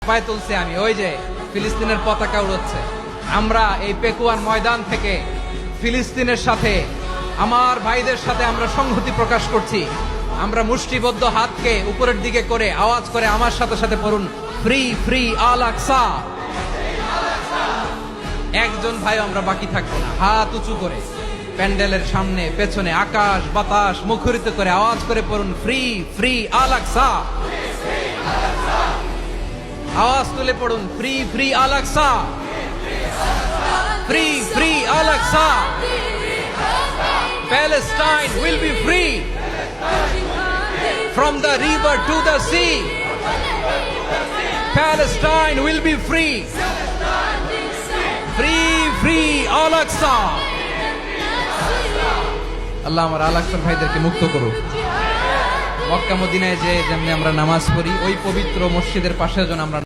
পায়ে তুলছি আমি, ওই যে ফিলিস্তিনের পতাকা উড়ছে। আমরা এই পেকুয়ার ময়দান থেকে ফিলিস্তিনের সাথে, আমার ভাইদের সাথে আমরা সংহতি প্রকাশ করছি। আমরা মুষ্টিবদ্ধ হাতকে উপরের দিকে করে আওয়াজ করে আমার সাথে সাথে পড়ুন, ফ্রি ফ্রি আল আকসা। একজন ভাই আমরা বাকি থাকবো না, হাত উঁচু করে প্যান্ডেলের সামনে পেছনে আকাশ বাতাস মুখরিত করে আওয়াজ করে পড়ুন, ফ্রি ফ্রি আল আকসা। আওয়াজ তুলে পড়ুন, free free Al Aqsa, free free Al Aqsa. Palestine will be free from the river to the sea. Palestine will be free. Free, free Al-Aqsa. আল্লাহ আমার আল-আকসার ভাইদেরকে মুক্ত করুক। মক্কা মদিনায় যে যেমনি আমরা নামাজ পড়ি, ওই পবিত্র মসজিদের পাশে যেন আমরা